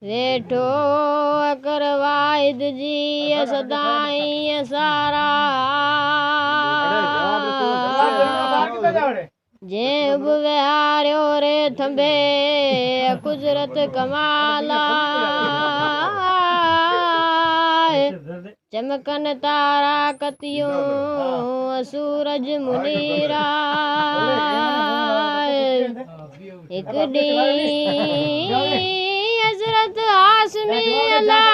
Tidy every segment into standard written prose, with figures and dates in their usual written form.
वेठो कर वाहिद जी सदाई सारा जे विहारियो रे थंबे कुजरत कमाला चमकन तारा कतियूं सूरज मुनीरा एक ॾींहुं हज़रत आसमी अल्लाह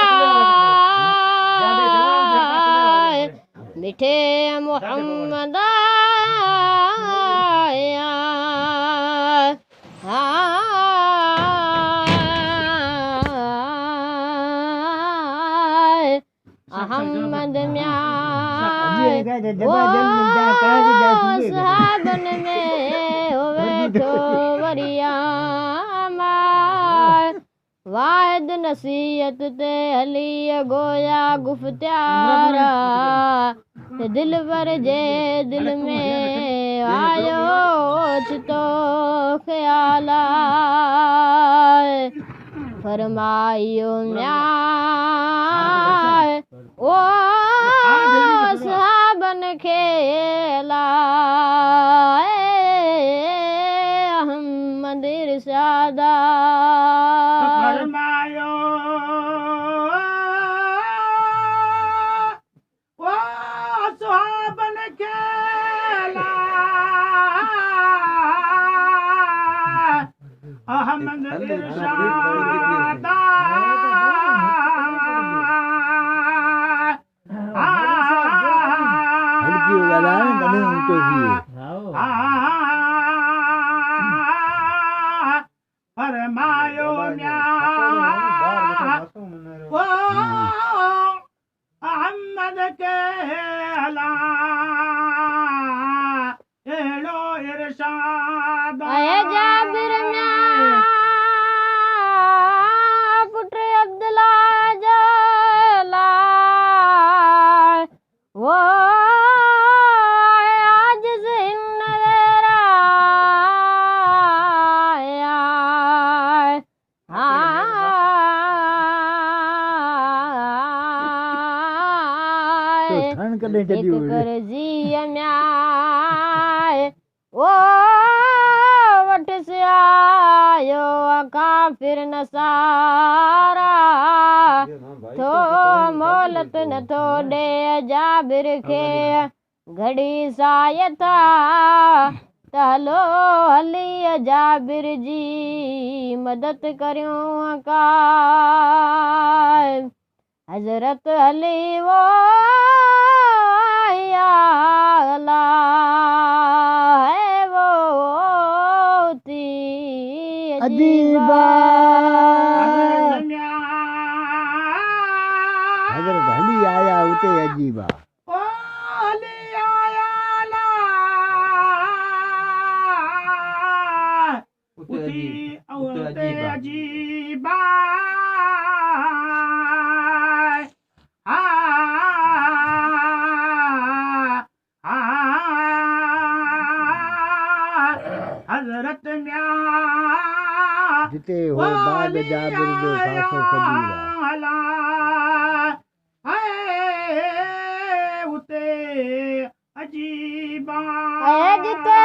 मिठे मोहम्मद अहमद साबन में वेठो वरिया वाहिद नसीहत ते हली गोया गुफ्त्यारा दिल पर जे दिल में आयो तो ख्याल फरमायो ओ साबन खेला अहमद इरशादा फरमायो ओ साबन खेला अहमद इरशादा फरमायो ओ अहमद कहला एड़ो इरशाद जाबिर पुट अब्दुल्ला जला वो कर जी ओ वट से आयो काफिर नसारा थो मोहलत न थो ॾे जाबिर खे घड़ी साय था त हलो हली जाबिर जी मदद करियूं का हज़रत हली वो अजीबा हज़रत हली आया उते अजीबा अजीबा हज़रत जिते हो बाद जाबिर जो खासो कबीरा उते अजीबा जिते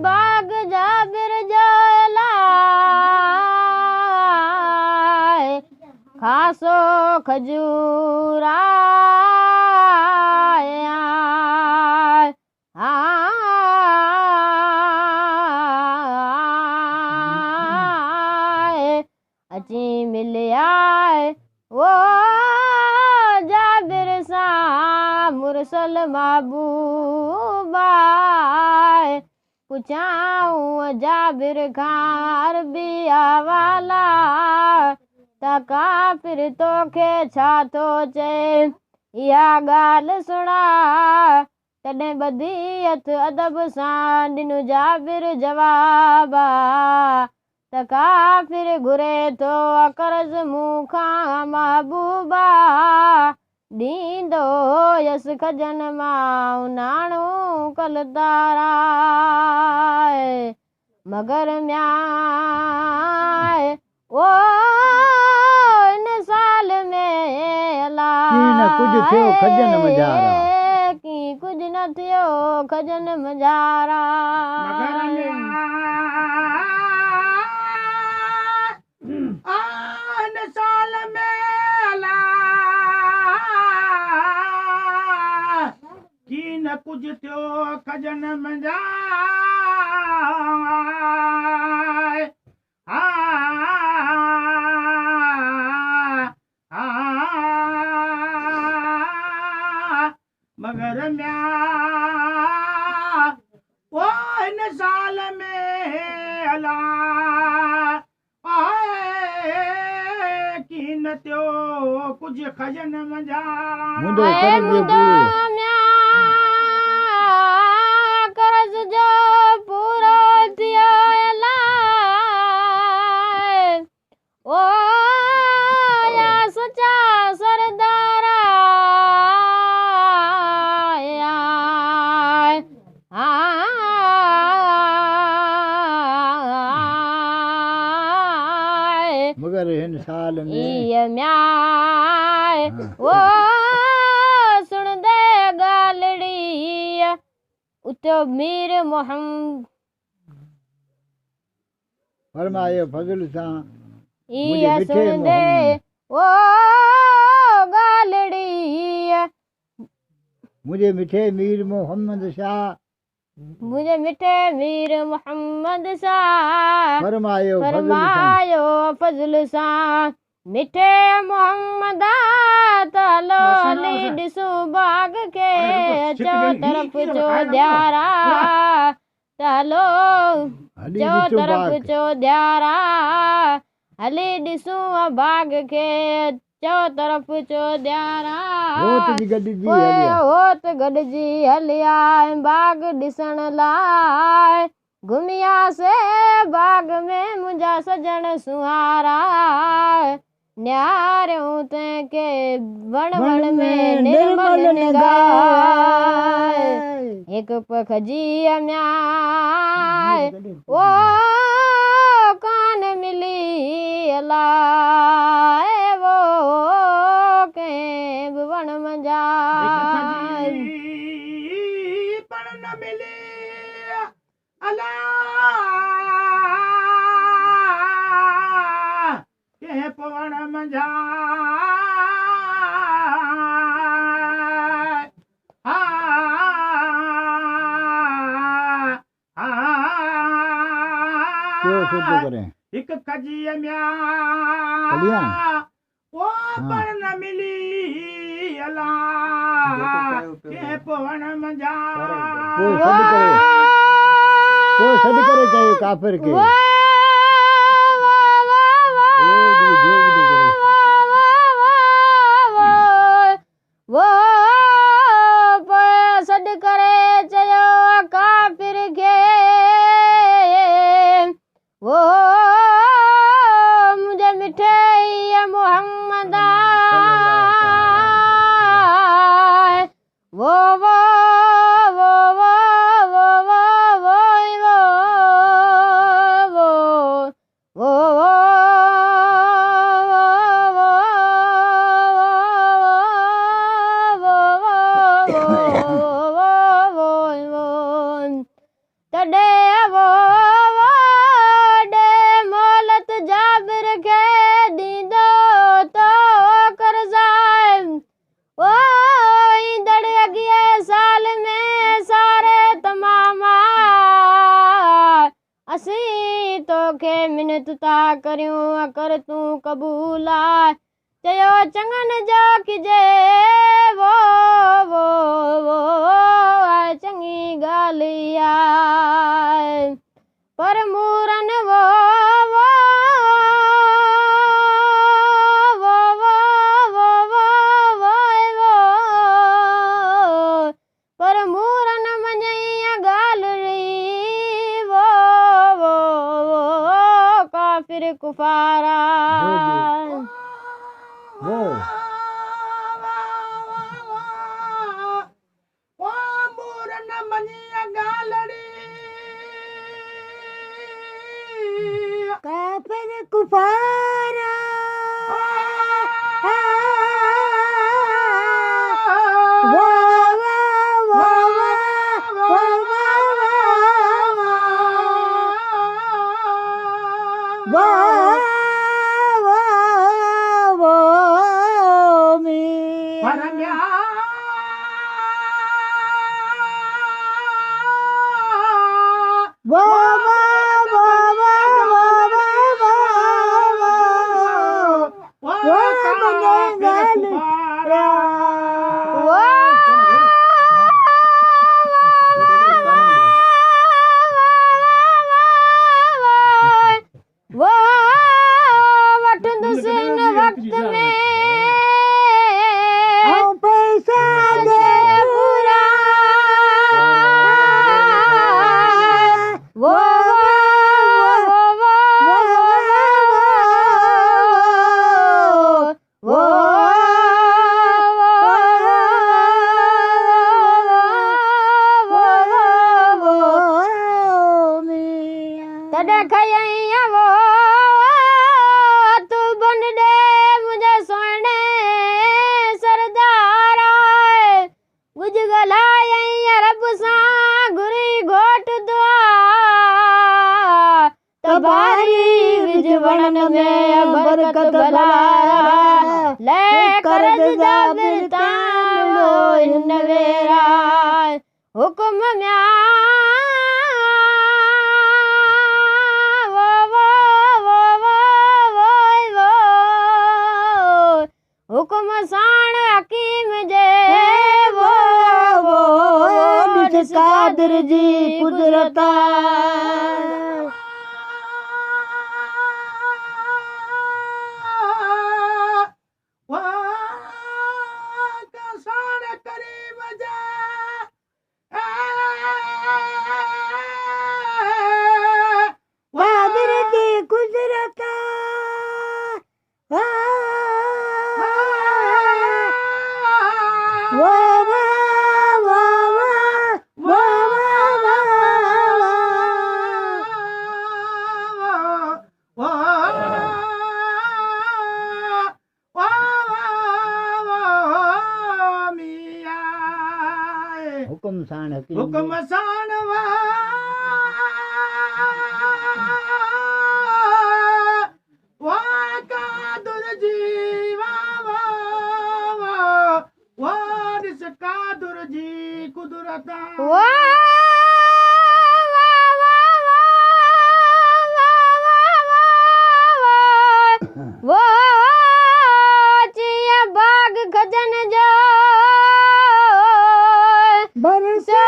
बाग जाबिर जो खासो खजूरा अची मिलिया वो जाबिर सां मुरसल महबूबा पुछाऊं जाबिर खां अरबी हवाला त काफ़िर तोखे छा थो चए इहा ॻाल्हि सुणा तॾहिं ॿधी हथ अदब सां ॾिनो जाबिर जवाबा त काफ़िर घुरे थो कर्ज़ मूंखां महबूबा ॾींदो हुयसि खजन मां नाणो कलदारा मगर म्याए ओ इन साल में कीन कुझ थियो खजन मझारा की कुछ न थियो खजन मझारा मगर आन साल मेला की न कुझ थियो खजन मंझा मगर म्या ओ इन साल में अला आए की न थियो कुछ खजन मंझा मुंडो कर्ज जो पूरो कर्ज जो पूरो थियो अलाए ओ या सच्चा सरदारा मगर हिन साल में म्याए ओ सुन दे गालड़ी उतो मीर मोहम्मद फरमायो फजल सां इया सुन दे ओ गालड़ी मुझे मिठे मीर मोहम्मद शाह मुझे मिठे मीर मोहम्मद शाह फरमायो फजल सां मिठे मोहम्मद तलो ॾिसूं बाग खे चो तरफ़ चो ध्यारा तलो चो तरफ़ चो ध्यारा हली ॾिसूं बाग खे चो तरफ़ चो ध्यारा होत गॾिजी हलिया बाग ॾिसण लाइ घुमियासे बाग में मुंहिंजा सजण सुहारा न्यारियूं तंहिंखे वण वण में निर्मल निगाह हिकु पखजी म्याए ओ कान मिली अलाए वो कंहिं बि वण मंझा पण न मिले अला के पवण मंझा हिकु कजी म्या ओ पण न मिली अला के पवण मंझा पोइ सॾु करे चयो काफ़िर खे वो सॾु करे चयो काफ़िर खे वो मुंहिंजे मिठे मोहम्मद वो मिनत था करियूं कर तूं क़बूल आहे चयो चङनि जो किजे वो चङी ॻाल्हि आहे पर मूरन वो पर मूरन मञई ॻाल्हि काफ़िर कुफारा फारा बरकत भला ले करज जाबिरता नवेरा हुक्म म्या हुक्म साण हकीम जे वो कादिर जी कुदरता हुक्म साण कादुर जी वारिस कादुर जी कुदरता वो चिया बाग खजन जो बरसा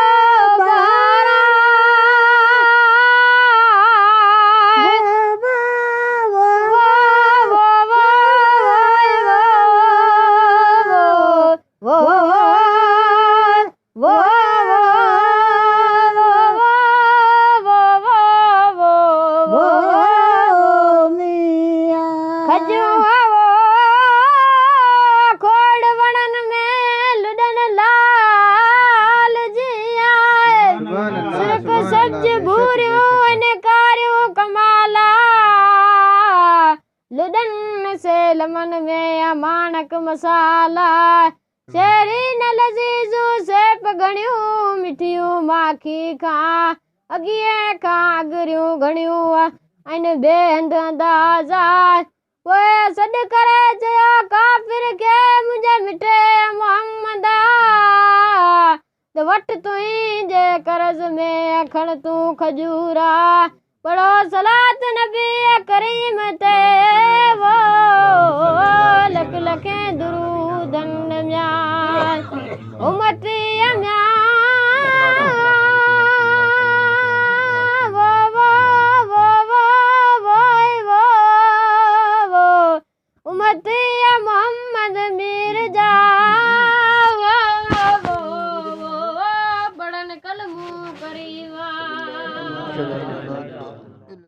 लमन में माणक मसाला शेरी न लजीजू सेप घणियूं मिठियूं माखी खां अॻिए खां अगरियूं घणियूं आइन बेहंद अंदाज़ा पोइ सॾु करे चयो काफ़िर खे मुंहिंजे मिठे मोहम्मदा त वटि तुंहिंजे कर्ज़ में खण तूं खजूरा पढ़ो सलात नबी करीम ते